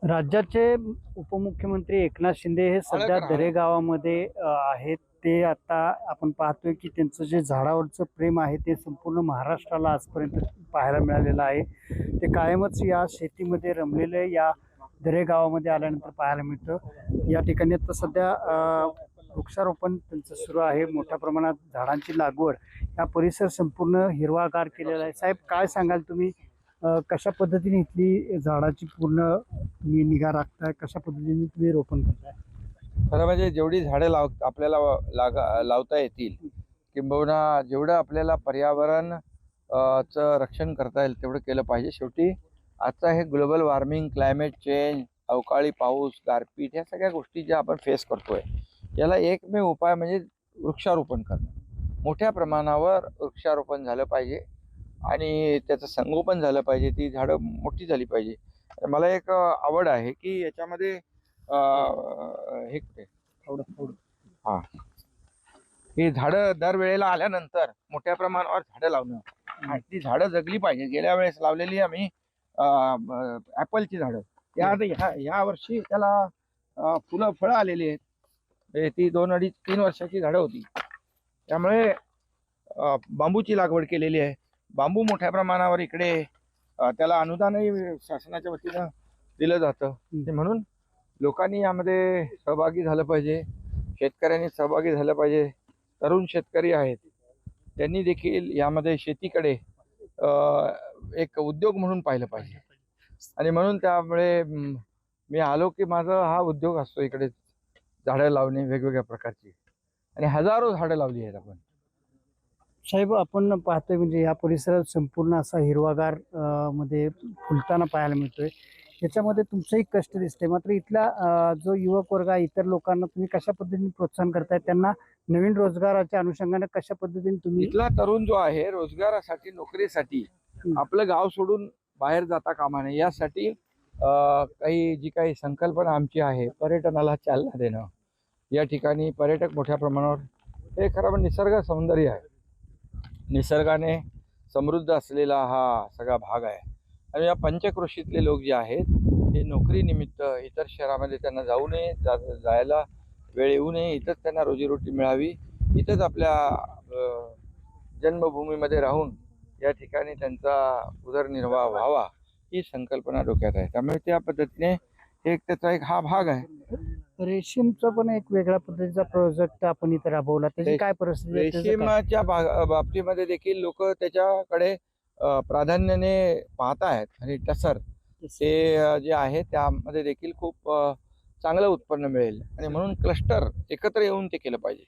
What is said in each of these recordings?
राज्याचे उपमुख्यमंत्री एकनाथ शिंदे हे सध्या दरेगावामध्ये आहेत. ते आता आपण पाहतोय की त्यांचं जे झाडावरचं प्रेम आहे ते संपूर्ण महाराष्ट्राला आजपर्यंत पाहायला मिळालेलं आहे. ते कायमच या शेतीमध्ये रमलेले या दरेगावामध्ये आल्यानंतर पाहायला मिळतं. या ठिकाणी आता सध्या वृक्षारोपण त्यांचं सुरू आहे. मोठ्या प्रमाणात झाडांची लागवड, हा परिसर संपूर्ण हिरवागार केलेला आहे. साहेब, काय सांगाल तुम्ही? कशा पद्धतीने इथली झाडाची पूर्ण तुम्ही निगा राखताय, कशा पद्धतीने तुम्ही रोपण करताय? खरं म्हणजे जेवढी झाडं आपल्याला लावता येतील, किंबहुना जेवढं आपल्याला पर्यावरण चं रक्षण करता येईल तेवढं केलं पाहिजे. शेवटी आजचा हे ग्लोबल वॉर्मिंग, क्लायमेट चेंज, अवकाळी पाऊस, गारपीट, ह्या सगळ्या गोष्टी ज्या आपण फेस करतोय, याला एकमेव उपाय म्हणजे वृक्षारोपण करणं. मोठ्या प्रमाणावर वृक्षारोपण झालं पाहिजे आणि त्याचं संगोपन झालं पाहिजे. ती झाडं मोठी झाली पाहिजे. मला एक आवड आहे की याच्यामध्ये हे कुठे हा ही झाडं दरवेळेला आल्यानंतर मोठ्या प्रमाणावर झाडं लावणं आणि ती झाडं जगली पाहिजे. गेल्या वेळेस लावलेली आम्ही ॲपलची झाडं, या वर्षी त्याला फुलं फळं आलेली आहेत. ती 2, 2.5, 3 वर्षाची झाडं होती. त्यामुळे बांबूची लागवड केलेली आहे. बांबू मोठ्या प्रमाणावर इकडे त्याला अनुदानही शासनाच्या वतीनं दिलं जातं. म्हणून लोकांनी यामध्ये सहभागी झालं पाहिजे. शेतकऱ्यांनी सहभागी झालं पाहिजे. तरुण शेतकरी आहेत, त्यांनी देखील यामध्ये शेतीकडे एक उद्योग म्हणून पाहिलं पाहिजे. आणि म्हणून त्यामुळे मी आलो की माझा हा उद्योग असतो इकडे झाडं लावणे वेगवेगळ्या प्रकारची, आणि हजारो झाडं लावली आहेत आपण. साहेब, आपण पाहतोय म्हणजे या परिसरात संपूर्ण असा हिरवागार मध्ये फुलताना पाहायला मिळतोय. याच्यामध्ये तुमचंही कष्ट दिसते. मात्र इथला जो युवक वर्ग आहे, इतर लोकांना तुम्ही कशा पद्धतीने प्रोत्साहन करताय? त्यांना नवीन रोजगाराच्या अनुषंगाने कशा पद्धतीने तुम्ही? इथला तरुण जो आहे रोजगारासाठी, नोकरीसाठी आपलं गाव सोडून बाहेर जाता कामा नये, यासाठी जी काही संकल्पना आमची आहे, पर्यटनाला चालना देणं. या ठिकाणी पर्यटक मोठ्या प्रमाणावर, हे खरं म्हणजे निसर्ग सौंदर्य आहे, निसर्गाने समृद्ध असलेला हा सगळा भाग आहे. आणि या पंचक्रोशीतले लोक जे आहेत, हे नोकरीनिमित्त इतर शहरामध्ये त्यांना जाऊ नये, जायला वेळ येऊ नये, इथंच त्यांना रोजीरोटी मिळावी, इथंच आपल्या जन्मभूमीमध्ये राहून या ठिकाणी त्यांचा उदरनिर्वाह व्हावा, ही संकल्पना डोक्यात आहे. त्यामुळे त्या पद्धतीने त्याचा एक हा भाग आहे. रेशीमचा पण एक वेगळ्या पद्धतीचा प्रोजेक्ट आपण इथे राबवला, त्याची काय परिस्थिती? रेशीमच्या बाबतीमध्ये देखील लोक त्याच्याकडे प्राधान्याने पाहत आहेत. आणि टसर ते जे आहे त्यामध्ये देखील खूप चांगलं उत्पन्न मिळेल, आणि म्हणून क्लस्टर एकत्र येऊन ते केलं पाहिजे.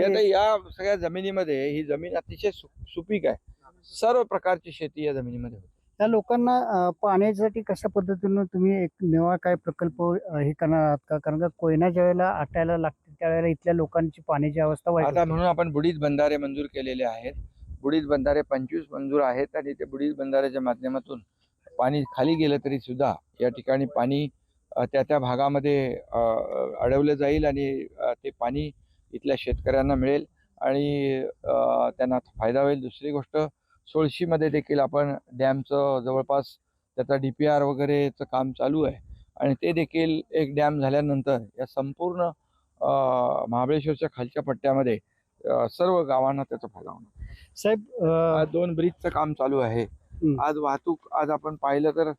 आता या सगळ्या जमिनीमध्ये, ही जमीन अतिशय सुपीक आहे, सर्व प्रकारची शेती या जमिनीमध्ये होते. त्या लोकांना पाण्यासाठी कशा पद्धतीनं तुम्ही एक नवा काय प्रकल्प हे करणार आहात का? कारण का कोयना ज्या वेळेला आटायला लागते त्यावेळेला इथल्या लोकांची पाण्याची अवस्था वाईट आता होते. म्हणून आपण बुडीत बंधारे मंजूर केलेले आहेत. बुडीत बंधारे 25 मंजूर आहेत, आणि ते बुडीत बंधाऱ्याच्या माध्यमातून पाणी खाली गेलं तरी सुद्धा या ठिकाणी पाणी त्या भागामध्ये अडवलं जाईल, आणि ते पाणी इथल्या शेतकऱ्यांना मिळेल आणि त्यांना फायदा होईल. दुसरी गोष्ट, सोळशीमध्ये देखील आपण डॅमचं जवळपास त्याचा DPR वगैरेचं काम चालू आहे, आणि ते देखील एक डॅम झाल्यानंतर या संपूर्ण महाबळेश्वरच्या खालच्या पट्ट्यामध्ये सर्व गावांना त्याचा फायदा होणार. साहेब, 2 ब्रिजचं काम चालू आहे. आज वाहतूक, आज आपण पाहिलं तर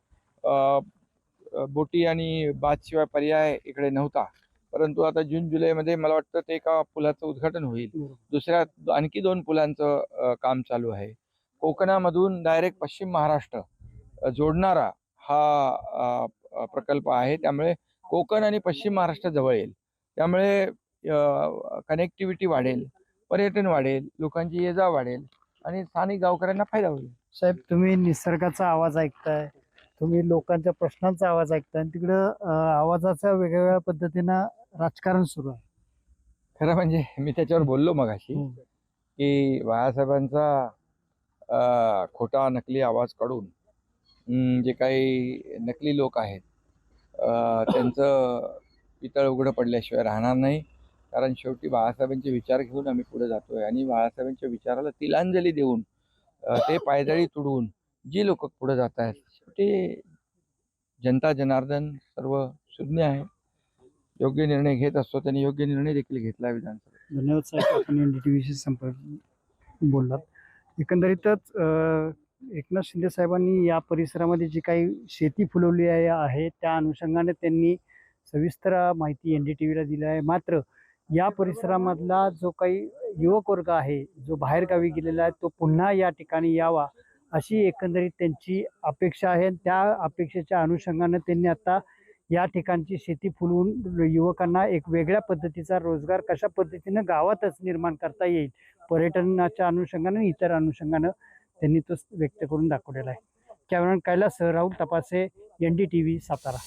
बोटी आणि बादशिवाय पर्याय इकडे नव्हता, परंतु आता जून जुलैमध्ये मला वाटतं ते एका पुलाचं उद्घाटन होईल. दुसऱ्या आणखी 2 पुलांचं काम चालू आहे. कोकणामधून डायरेक्ट पश्चिम महाराष्ट्र जोडणारा हा प्रकल्प आहे. त्यामुळे कोकण आणि पश्चिम महाराष्ट्र जवळ येईल. त्यामुळे कनेक्टिव्हिटी वाढेल, पर्यटन वाढेल, लोकांची ये-जा वाढेल, आणि स्थानिक गावकऱ्यांना फायदा होईल. साहेब, तुम्ही निसर्गाचा आवाज ऐकताय, तुम्ही लोकांच्या प्रश्नांचा आवाज ऐकताय, आणि तिकडं आवाजाच्या वेगवेगळ्या पद्धतीनं राजकारण सुरू आहे. खरं म्हणजे मी त्याच्यावर बोललो मगाशी की बाळासाहेबांचा खोटा नकली आवाज काढून जे काही नकली लोक आहेत त्यांचं पितळ उघडं पडल्याशिवाय राहणार नाही. कारण शेवटी बाळासाहेबांचे विचार घेऊन आम्ही पुढे जातोय, आणि बाळासाहेबांच्या विचाराला तिलांजली देऊन ते पायदळी तुडवून जी लोक पुढे जात आहेत, शेवटी जनता जनार्दन सर्व शून्य आहे. योग्य निर्णय घेत असतो, त्यांनी योग्य निर्णय देखील घेतला विधानसभेत. धन्यवाद साहेब, आपण NDTVशी संपर्क बोललात. एकंदरीतच एकनाथ शिंदे साहेबांनी या परिसरामध्ये जी काही शेती फुलवली आहे त्या अनुषंगाने त्यांनी सविस्तर माहिती NDTVला दिली आहे. मात्र या परिसरामधला जो काही युवक वर्ग आहे, जो बाहेरगावी गेलेला आहे, तो पुन्हा या ठिकाणी यावा अशी एकंदरीत त्यांची अपेक्षा आहे. त्या अपेक्षेच्या अनुषंगाने त्यांनी आता या ठिकाणची शेती फुलवून युवकांना एक वेगळ्या पद्धतीचा रोजगार कशा पद्धतीनं गावातच निर्माण करता येईल, पर्यटनाच्या अनुषंगाने आणि इतर अनुषंगानं त्यांनी तो व्यक्त करून दाखवलेला आहे. Cameraman Kailas Rahul Tapase, NDTV Satara.